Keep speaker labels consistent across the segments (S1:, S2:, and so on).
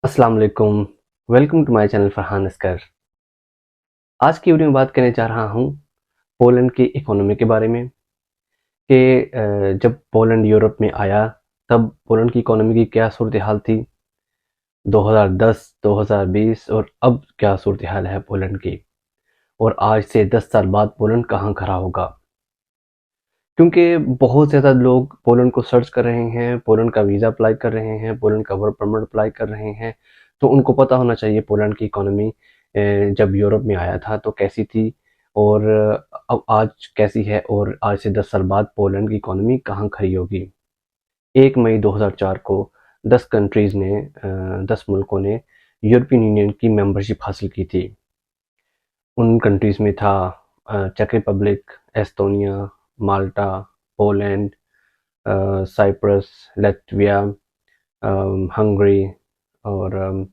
S1: अस्सलाम वालेकुम। Welcome to my channel Farhan Askar. आज की वीडियो में बात करने जा रहा हूँ पोलैंड की इकोनॉमी के बारे में कि जब पोलैंड यूरोप में आया तब पोलैंड की इकोनॉमी की क्या सूरत हाल थी 2010, 2020 और अब क्या सूरत हाल है पोलैंड की, और आज से 10 साल बाद पोलैंड कहाँ खड़ा होगा। क्योंकि बहुत ज़्यादा लोग पोलैंड को सर्च कर रहे हैं, पोलैंड का वीज़ा अप्लाई कर रहे हैं, पोलैंड का वर्क परमिट अप्लाई कर रहे हैं, तो उनको पता होना चाहिए पोलैंड की इकोनॉमी जब यूरोप में आया था तो कैसी थी और अब आज कैसी है, और आज से 10 साल बाद पोलैंड की इकोनॉमी कहाँ खड़ी होगी। 1 मई 2004 को 10 कंट्रीज़ ने 10 मुल्कों ने यूरोपियन यूनियन की मेंबरशिप हासिल की थी। उन कंट्रीज़ में था चेक रिपब्लिक, एस्टोनिया, माल्टा, पोलैंड, साइप्रस, लातविया, हंगरी, और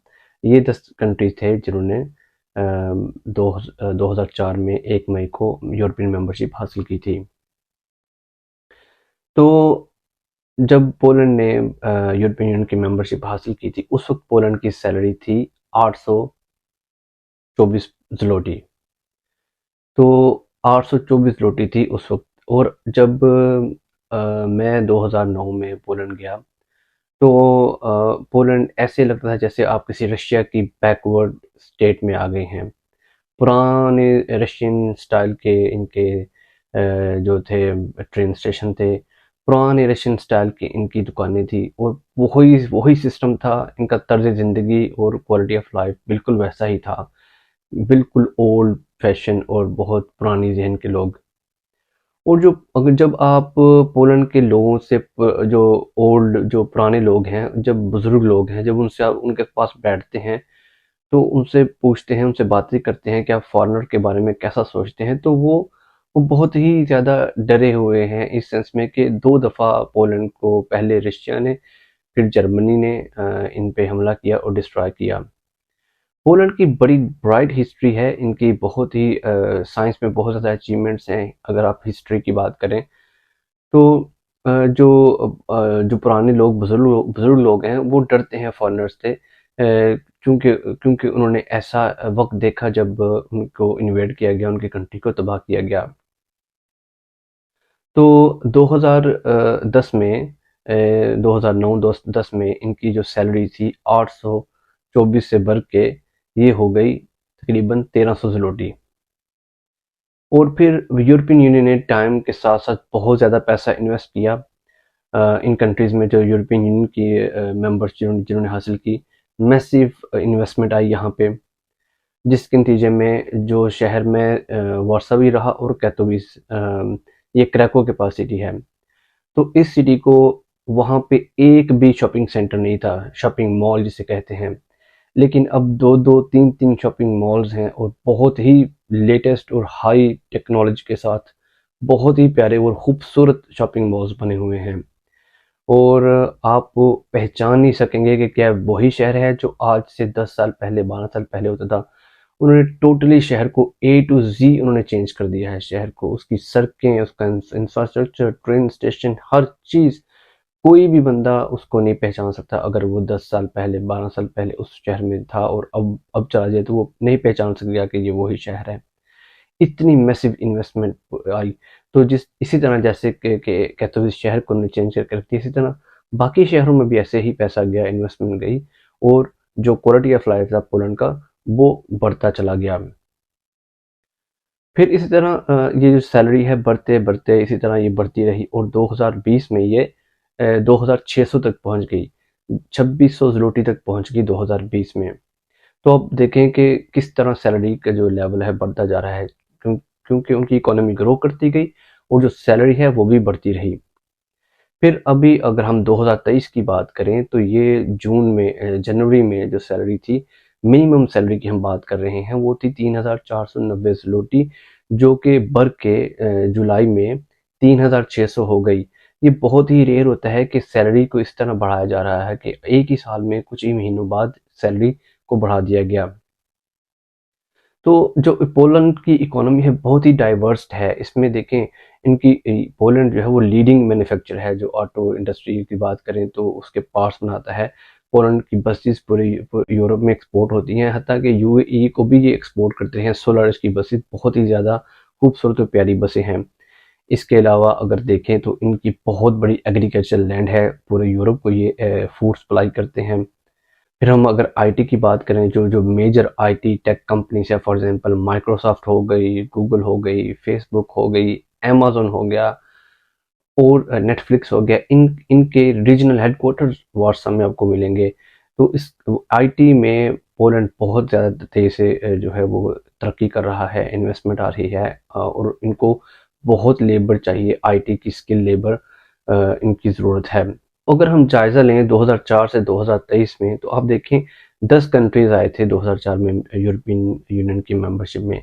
S1: ये 10 कंट्रीज थे जिन्होंने 2004 में 1 मई को यूरोपियन मेंबरशिप हासिल की थी। तो जब पोलैंड ने यूरोपियन यूनियन की मेंबरशिप हासिल की थी उस वक्त पोलैंड की सैलरी थी 824 ज़्लोटी। तो 824 ज़्लोटी थी उस वक्त। और जब मैं 2009 में पोलैंड गया तो पोलैंड ऐसे लगता था जैसे आप किसी रशिया की बैकवर्ड स्टेट में आ गए हैं। पुराने रशियन स्टाइल के इनके जो थे ट्रेन स्टेशन थे, पुराने रशियन स्टाइल की इनकी दुकानें थी, और वही वही सिस्टम था। इनका तर्ज ज़िंदगी और क्वालिटी ऑफ लाइफ बिल्कुल वैसा ही था, बिल्कुल ओल्ड फैशन और बहुत पुरानी ज़हन के लोग। और जो अगर जब आप पोलैंड के लोगों से जो ओल्ड जो पुराने लोग हैं, जब बुजुर्ग लोग हैं, जब उनसे आप उनके पास बैठते हैं तो उनसे पूछते हैं, उनसे बातें करते हैं कि आप फॉरेनर के बारे में कैसा सोचते हैं, तो वो बहुत ही ज़्यादा डरे हुए हैं इस सेंस में कि 2 दफ़ा पोलैंड को पहले रशिया ने फिर जर्मनी ने इन पे हमला किया और डिस्ट्रॉय किया। पोलैंड की बड़ी ब्राइट हिस्ट्री है, इनकी बहुत ही साइंस में बहुत ज़्यादा अचीवमेंट्स हैं। अगर आप हिस्ट्री की बात करें तो जो पुराने लोग बुजुर्ग लोग हैं वो डरते हैं फॉरेनर्स से, क्योंकि क्योंकि उन्होंने ऐसा वक्त देखा जब उनको इन्वेड किया गया, उनकी कंट्री को तबाह किया गया। तो 2010 में 2009-10 में इनकी जो सैलरी थी 824 से बढ़ के ये हो गई तकरीबन 1300 ज़्लोटी। और फिर यूरोपियन यूनियन ने टाइम के साथ साथ बहुत ज़्यादा पैसा इन्वेस्ट किया इन कंट्रीज़ में। जो यूरोपियन यूनियन की मेंबर्स जिन्होंने हासिल की, मैसिव इन्वेस्टमेंट आई यहाँ पे, जिसके नतीजे में जो शहर में वारसा रहा और कैटोविस, ये क्रैको के पास सिटी है। तो इस सिटी को वहाँ पे एक भी शॉपिंग सेंटर नहीं था, शॉपिंग मॉल जिसे कहते हैं। लेकिन अब 2-2, 3-3 शॉपिंग मॉल्स हैं, और बहुत ही लेटेस्ट और हाई टेक्नोलॉजी के साथ बहुत ही प्यारे और खूबसूरत शॉपिंग मॉल्स बने हुए हैं। और आप पहचान नहीं सकेंगे कि क्या वही शहर है जो आज से 10 साल पहले, 12 साल पहले होता था। उन्होंने टोटली शहर को ए टू जी उन्होंने चेंज कर दिया है शहर को, उसकी सड़कें, उसका इंफ्रास्ट्रक्चर, ट्रेन स्टेशन, हर चीज़। कोई भी बंदा उसको नहीं पहचान सकता अगर वो 10 साल पहले, 12 साल पहले उस शहर में था और अब चला जाए तो वो नहीं पहचान सकेगा कि ये वही शहर है। इतनी मैसिव इन्वेस्टमेंट आई। तो जिस इसी तरह जैसे कि कहते शहर को उन्होंने चेंज करके रख दिया, इसी तरह बाकी शहरों में भी ऐसे ही पैसा गया, इन्वेस्टमेंट गई, और जो क्वालिटी ऑफ लाइफ था पोलैंड का वो बढ़ता चला गया। फिर इसी तरह ये जो सैलरी है बढ़ते बढ़ते इसी तरह ये बढ़ती रही, और 2020 में ये 2600 तक पहुंच गई, 2600 ज़्लोटी तक पहुंच गई 2020 में। तो अब देखें कि किस तरह सैलरी का जो लेवल है बढ़ता जा रहा है, क्योंकि उनकी इकोनॉमी ग्रो करती गई और जो सैलरी है वो भी बढ़ती रही। फिर अभी अगर हम 2023 की बात करें तो ये जून में जनवरी में जो सैलरी थी, मिनिमम सैलरी की हम बात कर रहे हैं, वो थी 3490 ज़्लोटी, जो कि बढ़ के जुलाई में 3600 हो गई। ये बहुत ही रेयर होता है कि सैलरी को इस तरह बढ़ाया जा रहा है कि एक ही साल में कुछ ही महीनों बाद सैलरी को बढ़ा दिया गया। तो जो पोलैंड की इकोनॉमी है बहुत ही डाइवर्स है। इसमें देखें इनकी पोलैंड जो है वो लीडिंग मैन्युफैक्चरर है। जो ऑटो इंडस्ट्री की बात करें तो उसके पार्ट्स बनाता है। पोलैंड की बसेस पूरे यूरोप में एक्सपोर्ट होती हैं, हत्ता कि यूएई को भी ये एक्सपोर्ट करते हैं। सोलारिस की बसेस बहुत ही ज़्यादा खूबसूरत और प्यारी बसें हैं। इसके अलावा अगर देखें तो इनकी बहुत बड़ी एग्रीकल्चर लैंड है, पूरे यूरोप को ये फूड सप्लाई करते हैं। फिर हम अगर आईटी की बात करें, जो जो मेजर आईटी टेक कंपनीज है, फॉर एग्जांपल माइक्रोसॉफ्ट हो गई, गूगल हो गई, फेसबुक हो गई, अमेज़न हो गया और नेटफ्लिक्स हो गया, इनके रीजनल हेडक्वार्टर्स वार्सा में आपको मिलेंगे। तो इस आईटी में पोलैंड बहुत ज़्यादा तेज़ी से जो है वो तरक्की कर रहा है, इन्वेस्टमेंट आ रही है और इनको बहुत लेबर चाहिए, आईटी की स्किल लेबर इनकी ज़रूरत है। अगर हम जायज़ा लें 2004 से 2023 में, तो आप देखें 10 कंट्रीज़ आए थे 2004 में यूरोपियन यूनियन की मेंबरशिप में।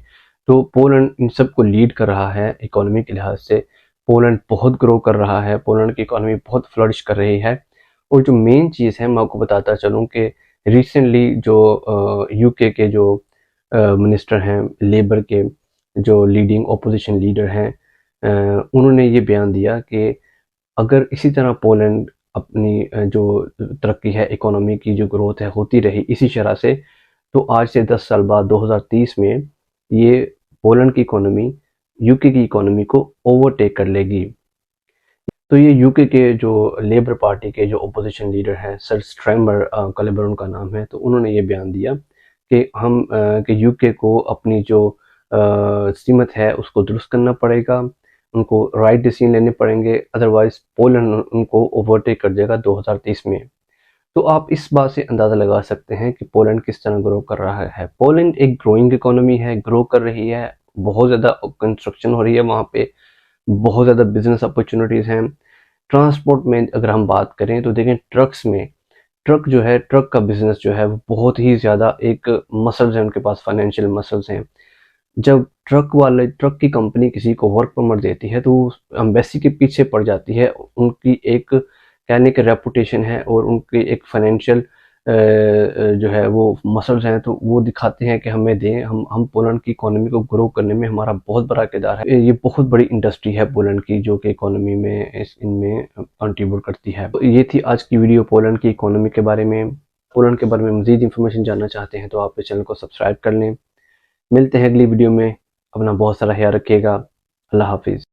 S1: तो पोलैंड इन सबको लीड कर रहा है इकोनॉमी के लिहाज से। पोलैंड बहुत ग्रो कर रहा है, पोलैंड की इकोनॉमी बहुत फ्लरिश कर रही है। और जो मेन चीज़ है, मैं आपको बताता चलूँ कि रिसेंटली जो यूके के जो मिनिस्टर हैं लेबर के, जो लीडिंग ओपोजिशन लीडर हैं, उन्होंने ये बयान दिया कि अगर इसी तरह पोलैंड अपनी जो तरक्की है, इकोनॉमी की जो ग्रोथ है होती रही इसी शरह से, तो आज से 10 साल बाद 2030 में ये पोलैंड की इकोनॉमी यूके की इकोनॉमी को ओवरटेक कर लेगी। तो ये यूके के जो लेबर पार्टी के जो ओपोजिशन लीडर हैं, सर स्ट्रैमर कलेबर उनका नाम है, तो उन्होंने ये बयान दिया कि कि यूके को अपनी जो सीमत है उसको दुरुस्त करना पड़ेगा, उनको राइट डिसीजन लेने पड़ेंगे, अदरवाइज पोलैंड उनको ओवरटेक कर जाएगा 2030 में। तो आप इस बात से अंदाज़ा लगा सकते हैं कि पोलैंड किस तरह ग्रो कर रहा है। पोलैंड एक ग्रोइंग इकोनॉमी है, ग्रो कर रही है, बहुत ज़्यादा कंस्ट्रक्शन हो रही है वहाँ पे, बहुत ज़्यादा बिजनेस अपॉर्चुनिटीज़ हैं। ट्रांसपोर्ट में अगर हम बात करें तो देखें, ट्रक्स में, ट्रक जो है, ट्रक का बिजनेस जो है वो बहुत ही ज़्यादा एक मसल्स हैं उनके पास, फाइनेंशियल मसल्स हैं। जब ट्रक की कंपनी किसी को वर्क परमिट देती है तो एम्बेसी के पीछे पड़ जाती है। उनकी एक कहने की रेपुटेशन है और उनकी एक फाइनेंशियल जो है वो मसल्स हैं, तो वो दिखाते हैं कि हमें दें, हम पोलैंड की इकोनॉमी को ग्रो करने में हमारा बहुत बड़ा किरदार है। ये बहुत बड़ी इंडस्ट्री है पोलैंड की, जो कि इकोनॉमी में इनमें कंट्रीब्यूट करती है। तो ये थी आज की वीडियो पोलैंड की इकोनॉमी के बारे में। पोलैंड के बारे में मज़ीद इन्फॉर्मेशन जानना चाहते हैं तो आप इस चैनल को सब्सक्राइब कर लें। मिलते हैं अगली वीडियो में। अपना बहुत सारा ख्याल रखिएगा। अल्लाह हाफिज़।